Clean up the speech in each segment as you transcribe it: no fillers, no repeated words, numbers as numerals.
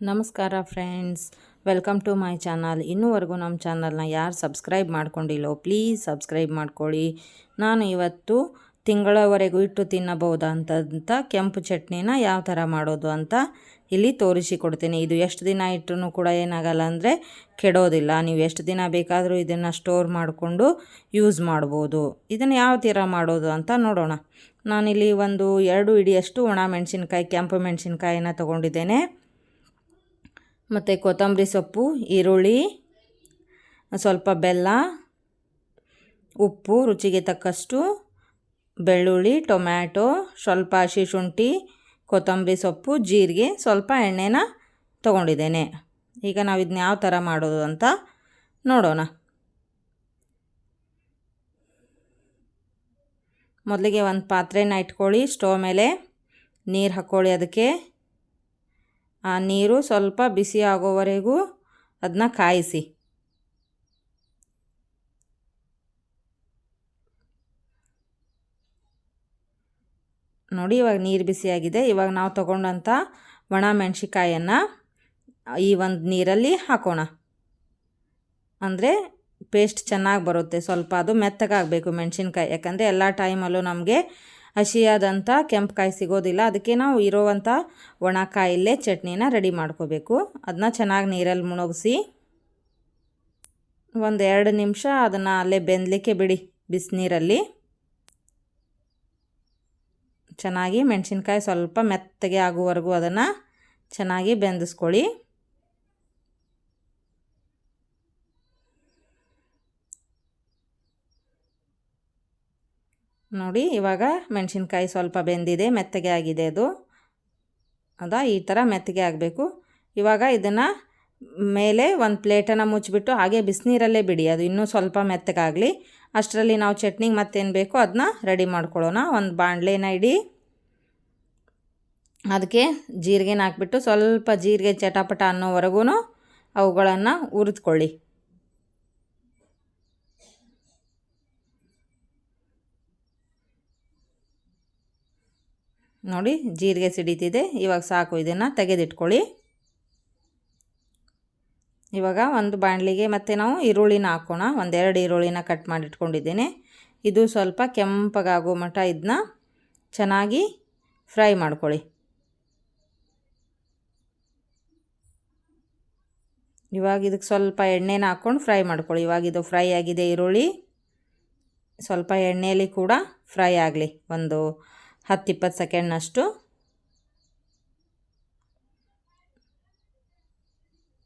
ನಮಸ್ಕಾರ friends, welcome to my channel. ಇನ್ನೂವರೆಗೂ ನಮ್ಮ ಚಾನಲ್ನ ಯಾರು ಸಬ್ಸ್ಕ್ರೈಬ್ ಮಾಡ್ಕೊಂಡಿಲ್ಲೋ ಪ್ಲೀಸ್ ಸಬ್ಸ್ಕ್ರೈಬ್ ಮಾಡ್ಕೊಳ್ಳಿ. ನಾನು ಇವತ್ತು ತಿಂಗಳವರೆಗೂ ಇಟ್ಟು ತಿನ್ನಬಹುದಂತ ಕೆಂಪು ಚಟ್ನಿನ ಯಾವ ಥರ ಮಾಡೋದು ಅಂತ ಇಲ್ಲಿ ತೋರಿಸಿಕೊಡ್ತೀನಿ. ಇದು ಎಷ್ಟು ದಿನ ಇಟ್ಟರೂ ಕೂಡ ಏನಾಗಲ್ಲ ಅಂದರೆ ಕೆಡೋದಿಲ್ಲ. ನೀವು ಎಷ್ಟು ದಿನ ಬೇಕಾದರೂ ಇದನ್ನು ಸ್ಟೋರ್ ಮಾಡಿಕೊಂಡು ಯೂಸ್ ಮಾಡ್ಬೋದು. ಇದನ್ನು ಯಾವ ಥರ ಮಾಡೋದು ಅಂತ ನೋಡೋಣ. ನಾನಿಲ್ಲಿ 2 ಹಿಡಿಯಷ್ಟು ಒಣ ಮೆಣಸಿನ್ಕಾಯಿ, ಕೆಂಪು ಮೆಣಸಿನ್ಕಾಯಿನ ತೊಗೊಂಡಿದ್ದೇನೆ. ಮತ್ತು ಕೊತ್ತಂಬರಿ ಸೊಪ್ಪು, ಈರುಳ್ಳಿ, ಸ್ವಲ್ಪ ಬೆಲ್ಲ, ಉಪ್ಪು ರುಚಿಗೆ ತಕ್ಕಷ್ಟು, ಬೆಳ್ಳುಳ್ಳಿ, ಟೊಮ್ಯಾಟೊ, ಸ್ವಲ್ಪ ಹಸಿ ಶುಂಠಿ, ಕೊತ್ತಂಬರಿ ಸೊಪ್ಪು, ಜೀರಿಗೆ, ಸ್ವಲ್ಪ ಎಣ್ಣೆನ ತೊಗೊಂಡಿದ್ದೇನೆ. ಈಗ ನಾವು ಇದನ್ನ ಯಾವ ಥರ ಮಾಡೋದು ಅಂತ ನೋಡೋಣ. ಮೊದಲಿಗೆ ಒಂದು ಪಾತ್ರೆನ ಇಟ್ಕೊಳ್ಳಿ. ಸ್ಟವ್ ಮೇಲೆ ನೀರು ಹಾಕ್ಕೊಳ್ಳಿ. ಅದಕ್ಕೆ ಆ ನೀರು ಸ್ವಲ್ಪ ಬಿಸಿ ಆಗೋವರೆಗೂ ಅದನ್ನ ಕಾಯಿಸಿ. ನೋಡಿ, ಇವಾಗ ನೀರು ಬಿಸಿಯಾಗಿದೆ. ಇವಾಗ ನಾವು ತಗೊಂಡಂಥ ಒಣ ಮೆಣಸಿನ್ಕಾಯನ್ನು ಈ ಒಂದು ನೀರಲ್ಲಿ ಹಾಕೋಣ. ಅಂದರೆ ಪೇಸ್ಟ್ ಚೆನ್ನಾಗಿ ಬರುತ್ತೆ. ಸ್ವಲ್ಪ ಅದು ಮೆತ್ತಗಾಗಬೇಕು ಮೆಣಸಿನ್ಕಾಯಿ, ಯಾಕಂದರೆ ಎಲ್ಲ ಟೈಮಲ್ಲೂ ನಮಗೆ ಹಸಿಯಾದಂಥ ಕೆಂಪು ಕಾಯಿ ಸಿಗೋದಿಲ್ಲ. ಅದಕ್ಕೆ ನಾವು ಇರೋವಂಥ ಒಣ ಕಾಯಿಲ್ಲೇ ಚಟ್ನಿನ ರೆಡಿ ಮಾಡ್ಕೋಬೇಕು. ಅದನ್ನ ಚೆನ್ನಾಗಿ ನೀರಲ್ಲಿ ಮುಳುಗಿಸಿ 1-2 ನಿಮಿಷ ಅದನ್ನು ಅಲ್ಲೇ ಬೆಂದಲಿಕ್ಕೆ ಬಿಡಿ. ಬಿಸಿನೀರಲ್ಲಿ ಚೆನ್ನಾಗಿ ಮೆಣಸಿನ್ಕಾಯಿ ಸ್ವಲ್ಪ ಮೆತ್ತಗೆ ಆಗುವವರೆಗೂ ಅದನ್ನು ಚೆನ್ನಾಗಿ ಬೆಂದಿಸ್ಕೊಳ್ಳಿ. ನೋಡಿ, ಇವಾಗ ಮೆಣಸಿನ್ಕಾಯಿ ಸ್ವಲ್ಪ ಬೆಂದಿದೆ, ಮೆತ್ತಗೆ ಆಗಿದೆ. ಈ ಥರ ಮೆತ್ತಗೆ ಆಗಬೇಕು. ಇವಾಗ ಇದನ್ನು ಮೇಲೆ ಒಂದು ಪ್ಲೇಟನ್ನು ಮುಚ್ಚಿಬಿಟ್ಟು ಹಾಗೆ ಬಿಸಿನೀರಲ್ಲೇ ಬಿಡಿ. ಅದು ಇನ್ನೂ ಸ್ವಲ್ಪ ಮೆತ್ತಗಾಗಲಿ. ಅಷ್ಟರಲ್ಲಿ ನಾವು ಚಟ್ನಿಗೆ ಮತ್ತೇನು ಬೇಕೋ ಅದನ್ನ ರೆಡಿ ಮಾಡ್ಕೊಳ್ಳೋಣ. ಒಂದು ಬಾಣಲೆನ ಇಡಿ. ಅದಕ್ಕೆ ಜೀರಿಗೆನ ಹಾಕ್ಬಿಟ್ಟು ಸ್ವಲ್ಪ ಜೀರಿಗೆ ಚಟಪಟ ಅನ್ನೋವರೆಗೂ ಅವುಗಳನ್ನು ಹುರಿದ್ಕೊಳ್ಳಿ. ನೋಡಿ, ಜೀರಿಗೆ ಸಿಡಿತಿದೆ. ಇವಾಗ ಸಾಕು, ಇದನ್ನು ತೆಗೆದಿಟ್ಕೊಳ್ಳಿ. ಇವಾಗ ಒಂದು ಬಾಣಲಿಗೆ ಮತ್ತೆ ನಾವು ಈರುಳ್ಳಿನ ಹಾಕೋಣ. 1-2 ಈರುಳ್ಳಿನ ಕಟ್ ಮಾಡಿ ಇಟ್ಕೊಂಡಿದ್ದೇನೆ. ಇದು ಸ್ವಲ್ಪ ಕೆಂಪಗಾಗೋ ಮಟ್ಟ ಇದನ್ನ ಚೆನ್ನಾಗಿ ಫ್ರೈ ಮಾಡ್ಕೊಳ್ಳಿ. ಇವಾಗ ಇದಕ್ಕೆ ಸ್ವಲ್ಪ ಎಣ್ಣೆನ ಹಾಕ್ಕೊಂಡು ಫ್ರೈ ಮಾಡ್ಕೊಳ್ಳಿ. ಇವಾಗ ಇದು ಫ್ರೈ ಆಗಿದೆ ಈರುಳ್ಳಿ. ಸ್ವಲ್ಪ ಎಣ್ಣೆಯಲ್ಲಿ ಕೂಡ ಫ್ರೈ ಆಗಲಿ, ಒಂದು 10-20 ಸೆಕೆಂಡ್ನಷ್ಟು.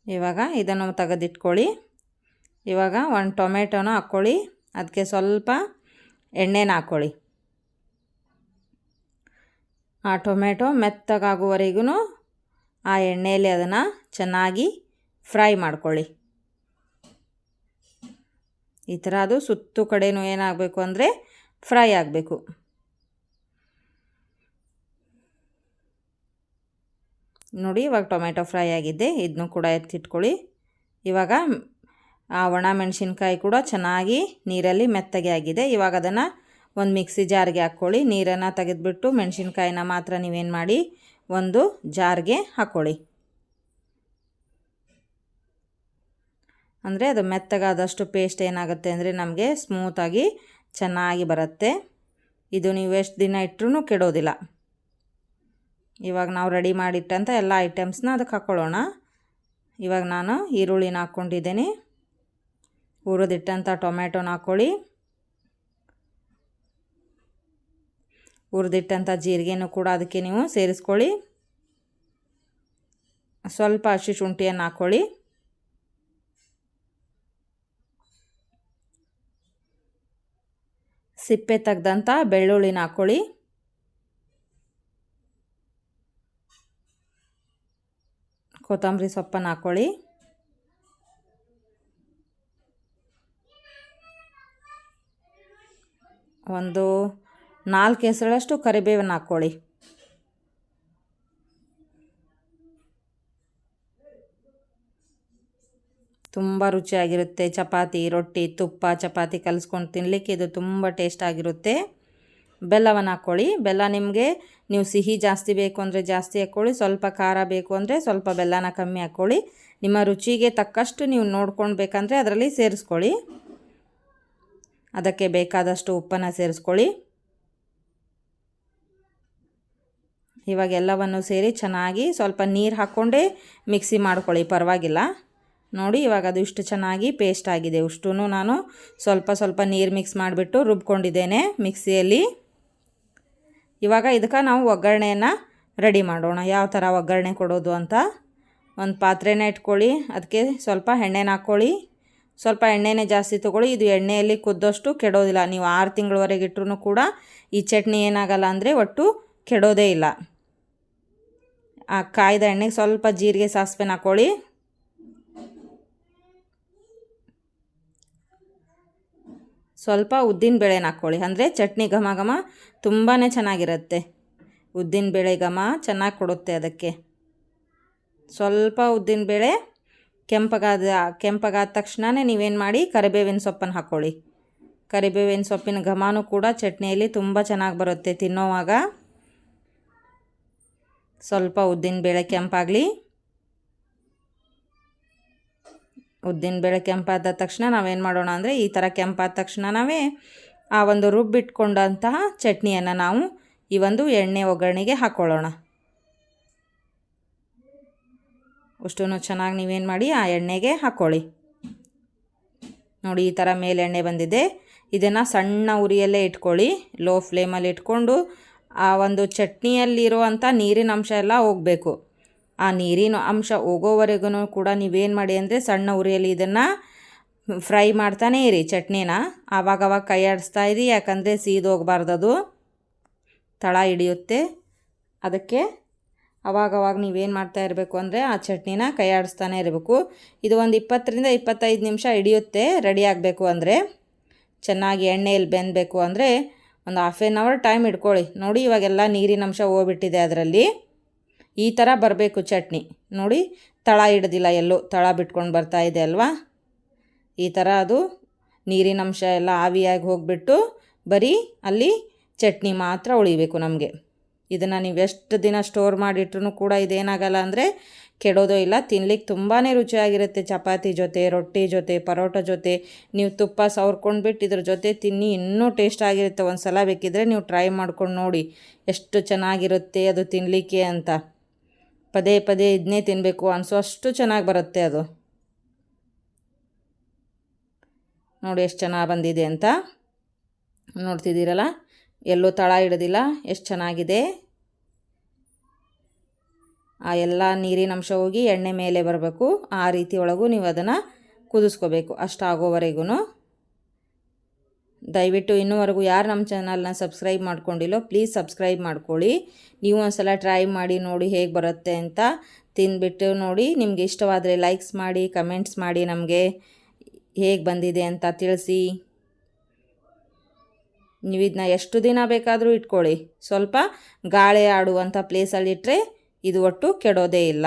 ಇವಾಗ ಇದನ್ನು ತೆಗೆದಿಟ್ಕೊಳ್ಳಿ. ಇವಾಗ ಒಂದು ಟೊಮೆಟೊನ ಹಾಕ್ಕೊಳ್ಳಿ. ಅದಕ್ಕೆ ಸ್ವಲ್ಪ ಎಣ್ಣೆನ ಹಾಕ್ಕೊಳ್ಳಿ. ಆ ಟೊಮೆಟೊ ಮೆತ್ತಗಾಗುವವರೆಗೂ ಆ ಎಣ್ಣೆಯಲ್ಲಿ ಅದನ್ನು ಚೆನ್ನಾಗಿ ಫ್ರೈ ಮಾಡ್ಕೊಳ್ಳಿ. ಈ ಥರ ಅದು ಸುತ್ತು ಕಡೆಯೂ ಏನಾಗಬೇಕು ಅಂದರೆ ಫ್ರೈ ಆಗಬೇಕು. ನೋಡಿ, ಇವಾಗ ಟೊಮೆಟೊ ಫ್ರೈ ಆಗಿದೆ. ಇದನ್ನು ಕೂಡ ಎತ್ತಿಟ್ಕೊಳ್ಳಿ. ಇವಾಗ ಆ ಒಣ ಮೆಣಸಿನ್ಕಾಯಿ ಕೂಡ ಚೆನ್ನಾಗಿ ನೀರಲ್ಲಿ ಮೆತ್ತಗೆ ಆಗಿದೆ. ಇವಾಗ ಅದನ್ನು ಒಂದು ಮಿಕ್ಸಿ ಜಾರ್ಗೆ ಹಾಕ್ಕೊಳ್ಳಿ. ನೀರನ್ನು ತೆಗೆದುಬಿಟ್ಟು ಮೆಣಸಿನ್ಕಾಯಿನ ಮಾತ್ರ ನೀವೇನು ಮಾಡಿ ಒಂದು ಜಾರ್ಗೆ ಹಾಕ್ಕೊಳ್ಳಿ. ಅಂದರೆ ಅದು ಮೆತ್ತಗಾದಷ್ಟು ಪೇಸ್ಟ್ ಏನಾಗುತ್ತೆ ಅಂದರೆ ನಮಗೆ ಸ್ಮೂತಾಗಿ ಚೆನ್ನಾಗಿ ಬರುತ್ತೆ. ಇದು ನೀವು ಎಷ್ಟು ದಿನ ಇಟ್ಟರೂ ಕೆಡೋದಿಲ್ಲ. ಇವಾಗ ನಾವು ರೆಡಿ ಮಾಡಿಟ್ಟಂಥ ಎಲ್ಲ ಐಟಮ್ಸ್ನ ಅದಕ್ಕೆ ಹಾಕ್ಕೊಳ್ಳೋಣ. ಇವಾಗ ನಾನು ಈರುಳ್ಳಿನ ಹಾಕ್ಕೊಂಡಿದ್ದೀನಿ. ಹುರಿದಿಟ್ಟಂಥ ಟೊಮೆಟೊನ ಹಾಕ್ಕೊಳ್ಳಿ. ಹುರಿದಿಟ್ಟಂಥ ಜೀರಿಗೆನೂ ಕೂಡ ಅದಕ್ಕೆ ನೀವು ಸೇರಿಸ್ಕೊಳ್ಳಿ. ಸ್ವಲ್ಪ ಹಸಿ ಶುಂಠಿಯನ್ನು ಹಾಕ್ಕೊಳ್ಳಿ. ಸಿಪ್ಪೆ ತೆಗೆದಂಥ ಬೆಳ್ಳುಳ್ಳಿನ ಹಾಕ್ಕೊಳ್ಳಿ. ಕೊತ್ತಂಬರಿ ಸೊಪ್ಪನ್ನು ಹಾಕ್ಕೊಳ್ಳಿ. ಒಂದು 4 ಎಸಳಷ್ಟು ಕರಿಬೇವನ್ನು ಹಾಕ್ಕೊಳ್ಳಿ. ತುಂಬ ರುಚಿಯಾಗಿರುತ್ತೆ. ಚಪಾತಿ, ರೊಟ್ಟಿ, ತುಪ್ಪ, ಚಪಾತಿ ಕಲಿಸ್ಕೊಂಡು ತಿನ್ನಲಿಕ್ಕೆ ಇದು ತುಂಬ ಟೇಸ್ಟ್ ಆಗಿರುತ್ತೆ. ಬೆಲ್ಲವನ್ನು ಹಾಕ್ಕೊಳ್ಳಿ. ಬೆಲ್ಲ ನಿಮಗೆ ನೀವು ಸಿಹಿ ಜಾಸ್ತಿ ಬೇಕು ಅಂದರೆ ಜಾಸ್ತಿ ಹಾಕ್ಕೊಳ್ಳಿ, ಸ್ವಲ್ಪ ಖಾರ ಬೇಕು ಅಂದರೆ ಸ್ವಲ್ಪ ಬೆಲ್ಲನ ಕಮ್ಮಿ ಹಾಕ್ಕೊಳ್ಳಿ. ನಿಮ್ಮ ರುಚಿಗೆ ತಕ್ಕಷ್ಟು ನೀವು ನೋಡ್ಕೊಳ್ಬೇಕಂದ್ರೆ ಅದರಲ್ಲಿ ಸೇರಿಸ್ಕೊಳ್ಳಿ. ಅದಕ್ಕೆ ಬೇಕಾದಷ್ಟು ಉಪ್ಪನ್ನು ಸೇರಿಸ್ಕೊಳ್ಳಿ. ಇವಾಗ ಎಲ್ಲವನ್ನು ಸೇರಿ ಚೆನ್ನಾಗಿ ಸ್ವಲ್ಪ ನೀರು ಹಾಕ್ಕೊಂಡೇ ಮಿಕ್ಸಿ ಮಾಡ್ಕೊಳ್ಳಿ, ಪರವಾಗಿಲ್ಲ. ನೋಡಿ ಇವಾಗ ಅದು ಇಷ್ಟು ಚೆನ್ನಾಗಿ ಪೇಸ್ಟ್ ಆಗಿದೆ. ಇಷ್ಟೂ ನಾನು ಸ್ವಲ್ಪ ಸ್ವಲ್ಪ ನೀರು ಮಿಕ್ಸ್ ಮಾಡಿಬಿಟ್ಟು ರುಬ್ಕೊಂಡಿದ್ದೇನೆ ಮಿಕ್ಸಿಯಲ್ಲಿ. ಇವಾಗ ಇದಕ್ಕೆ ನಾವು ಒಗ್ಗರಣೆಯನ್ನು ರೆಡಿ ಮಾಡೋಣ. ಯಾವ ಥರ ಒಗ್ಗರಣೆ ಕೊಡೋದು ಅಂತ ಒಂದು ಪಾತ್ರೆನ ಇಟ್ಕೊಳ್ಳಿ. ಅದಕ್ಕೆ ಸ್ವಲ್ಪ ಎಣ್ಣೆನ ಹಾಕ್ಕೊಳ್ಳಿ. ಸ್ವಲ್ಪ ಎಣ್ಣೆನೇ ಜಾಸ್ತಿ ತೊಗೊಳ್ಳಿ. ಇದು ಎಣ್ಣೆಯಲ್ಲಿ ಕುದ್ದಷ್ಟು ಕೆಡೋದಿಲ್ಲ. ನೀವು 6 ತಿಂಗಳವರೆಗೆ ಇಟ್ಟರೂ ಕೂಡ ಈ ಚಟ್ನಿ ಏನಾಗಲ್ಲ ಅಂದರೆ ಒಟ್ಟು ಕೆಡೋದೇ ಇಲ್ಲ. ಆ ಕಾಯ್ದ ಎಣ್ಣೆಗೆ ಸ್ವಲ್ಪ ಜೀರಿಗೆ ಸಾಸಿವೆನ ಹಾಕ್ಕೊಳ್ಳಿ. ಸ್ವಲ್ಪ ಉದ್ದಿನ ಬೇಳೆನ ಹಾಕ್ಕೊಳ್ಳಿ, ಅಂದರೆ ಚಟ್ನಿ ಘಮ ಘಮ ತುಂಬಾ ಚೆನ್ನಾಗಿರುತ್ತೆ. ಉದ್ದಿನ ಬೇಳೆ ಘಮ ಚೆನ್ನಾಗಿ ಕೊಡುತ್ತೆ. ಅದಕ್ಕೆ ಸ್ವಲ್ಪ ಉದ್ದಿನ ಬೇಳೆ ಕೆಂಪಗಾದ ತಕ್ಷಣವೇ ನೀವೇನು ಮಾಡಿ ಕರಿಬೇವಿನ ಸೊಪ್ಪನ್ನು ಹಾಕ್ಕೊಳ್ಳಿ. ಕರಿಬೇವಿನ ಸೊಪ್ಪಿನ ಘಮನೂ ಕೂಡ ಚಟ್ನಿಯಲ್ಲಿ ತುಂಬ ಚೆನ್ನಾಗಿ ಬರುತ್ತೆ ತಿನ್ನೋವಾಗ. ಸ್ವಲ್ಪ ಉದ್ದಿನ ಬೇಳೆ ಕೆಂಪಾಗಲಿ. ಉದ್ದಿನ ಬೇಳೆ ಕೆಂಪಾದ ತಕ್ಷಣ ನಾವೇನು ಮಾಡೋಣ ಅಂದರೆ ಈ ಥರ ಕೆಂಪಾದ ತಕ್ಷಣ ನಾವೇ ಆ ಒಂದು ರುಬ್ಬಿಟ್ಕೊಂಡಂತಹ ಚಟ್ನಿಯನ್ನು ನಾವು ಈ ಒಂದು ಎಣ್ಣೆ ಒಗ್ಗರಣೆಗೆ ಹಾಕ್ಕೊಳ್ಳೋಣ. ಅಷ್ಟೂ ಚೆನ್ನಾಗಿ ನೀವೇನು ಮಾಡಿ ಆ ಎಣ್ಣೆಗೆ ಹಾಕ್ಕೊಳ್ಳಿ. ನೋಡಿ ಈ ಥರ ಮೇಲೆ ಎಣ್ಣೆ ಬಂದಿದೆ. ಇದನ್ನು ಸಣ್ಣ ಉರಿಯಲ್ಲೇ ಇಟ್ಕೊಳ್ಳಿ, ಲೋ ಫ್ಲೇಮಲ್ಲಿ ಇಟ್ಕೊಂಡು ಆ ಒಂದು ಚಟ್ನಿಯಲ್ಲಿರುವಂಥ ನೀರಿನ ಅಂಶ ಎಲ್ಲ ಹೋಗಬೇಕು. ಆ ನೀರಿನ ಅಂಶ ಹೋಗೋವರೆಗೂ ಕೂಡ ನೀವೇನು ಮಾಡಿ ಅಂದರೆ ಸಣ್ಣ ಉರಿಯಲ್ಲಿ ಇದನ್ನು ಫ್ರೈ ಮಾಡ್ತಾನೇ ಇರಿ ಚಟ್ನಿನ. ಆವಾಗವಾಗ ಕೈ ಆಡಿಸ್ತಾ ಇರಿ, ಯಾಕಂದರೆ ಸೀದೋಗಬಾರ್ದದು, ತಳ ಹಿಡಿಯುತ್ತೆ. ಅದಕ್ಕೆ ಅವಾಗವಾಗ ನೀವೇನು ಮಾಡ್ತಾ ಇರಬೇಕು ಅಂದರೆ ಆ ಚಟ್ನಿನ ಕೈ ಆಡಿಸ್ತಾನೆ ಇರಬೇಕು. ಇದು ಒಂದು 20ರಿಂದ 25 ನಿಮಿಷ ಹಿಡಿಯುತ್ತೆ ರೆಡಿ ಆಗಬೇಕು. ಅಂದರೆ ಚೆನ್ನಾಗಿ ಎಣ್ಣೆಯಲ್ಲಿ ಬೆಂದಬೇಕು ಅಂದರೆ ಒಂದು 1/2 ಅವರ್ ಟೈಮ್ ಇಟ್ಕೊಳ್ಳಿ. ನೋಡಿ ಇವಾಗೆಲ್ಲ ನೀರಿನ ಅಂಶ ಹೋಗ್ಬಿಟ್ಟಿದೆ ಅದರಲ್ಲಿ. ಈ ಥರ ಬರಬೇಕು ಚಟ್ನಿ. ನೋಡಿ ತಳ ಹಿಡ್ದಿಲ್ಲ, ಎಲ್ಲೋ ತಳ ಬಿಟ್ಕೊಂಡು ಬರ್ತಾ ಇದೆ ಅಲ್ವಾ. ಈ ಥರ ಅದು ನೀರಿನ ಅಂಶ ಎಲ್ಲ ಆವಿಯಾಗಿ ಹೋಗಿಬಿಟ್ಟು ಬರೀ ಅಲ್ಲಿ ಚಟ್ನಿ ಮಾತ್ರ ಉಳಿಬೇಕು ನಮಗೆ. ಇದನ್ನು ನೀವು ಎಷ್ಟು ದಿನ ಸ್ಟೋರ್ ಮಾಡಿಟ್ರೂ ಕೂಡ ಇದೇನಾಗಲ್ಲ ಅಂದರೆ ಕೆಡೋದೋ ಇಲ್ಲ. ತಿನ್ಲಿಕ್ಕೆ ತುಂಬಾ ರುಚಿಯಾಗಿರುತ್ತೆ. ಚಪಾತಿ ಜೊತೆ, ರೊಟ್ಟಿ ಜೊತೆ, ಪರೋಟ ಜೊತೆ ನೀವು ತುಪ್ಪ ಸವರ್ಕೊಂಡ್ಬಿಟ್ಟು ಇದ್ರ ಜೊತೆ ತಿನ್ನಿ, ಇನ್ನೂ ಟೇಸ್ಟ್ ಆಗಿರುತ್ತೆ. ಒಂದು ಸಲ ಬೇಕಿದ್ದರೆ ನೀವು ಟ್ರೈ ಮಾಡ್ಕೊಂಡು ನೋಡಿ ಎಷ್ಟು ಚೆನ್ನಾಗಿರುತ್ತೆ ಅದು ತಿನ್ನಲಿಕ್ಕೆ ಅಂತ. ಪದೇ ಪದೇ ಇದನ್ನೇ ತಿನ್ನಬೇಕು ಅನಿಸೋ ಅಷ್ಟು ಚೆನ್ನಾಗಿ ಬರುತ್ತೆ ಅದು. ನೋಡಿ ಎಷ್ಟು ಚೆನ್ನಾಗಿ ಬಂದಿದೆ ಅಂತ ನೋಡ್ತಿದ್ದೀರಲ್ಲ, ಎಲ್ಲೂ ತಳ ಹಿಡಿದಿಲ್ಲ, ಎಷ್ಟು ಚೆನ್ನಾಗಿದೆ. ಆ ಎಲ್ಲ ನೀರಿನ ಅಂಶ ಹೋಗಿ ಎಣ್ಣೆ ಮೇಲೆ ಬರಬೇಕು. ಆ ರೀತಿ ಒಳಗೂ ನೀವು ಅದನ್ನು ಕುದಿಸ್ಕೋಬೇಕು ಅಷ್ಟಾಗೋವರೆಗೂ. ದಯವಿಟ್ಟು ಇನ್ನೂವರೆಗೂ ಯಾರು ನಮ್ಮ ಚಾನಲ್ನ ಸಬ್ಸ್ಕ್ರೈಬ್ ಮಾಡ್ಕೊಂಡಿಲ್ಲೋ ಪ್ಲೀಸ್ ಸಬ್ಸ್ಕ್ರೈಬ್ ಮಾಡ್ಕೊಳ್ಳಿ. ನೀವು ಒಂದು ಸಲ ಟ್ರೈ ಮಾಡಿ ನೋಡಿ ಹೇಗೆ ಬರುತ್ತೆ ಅಂತ. ತಿಂದುಬಿಟ್ಟು ನೋಡಿ, ನಿಮಗೆ ಇಷ್ಟವಾದರೆ ಲೈಕ್ಸ್ ಮಾಡಿ, ಕಮೆಂಟ್ಸ್ ಮಾಡಿ, ನಮಗೆ ಹೇಗೆ ಬಂದಿದೆ ಅಂತ ತಿಳಿಸಿ. ನೀವು ಇದನ್ನ ಎಷ್ಟು ದಿನ ಬೇಕಾದರೂ ಇಟ್ಕೊಳ್ಳಿ, ಸ್ವಲ್ಪ ಗಾಳಿ ಆಡುವಂಥ ಪ್ಲೇಸಲ್ಲಿ ಇಟ್ಟರೆ ಇದು ಒಟ್ಟು ಕೆಡೋದೇ ಇಲ್ಲ.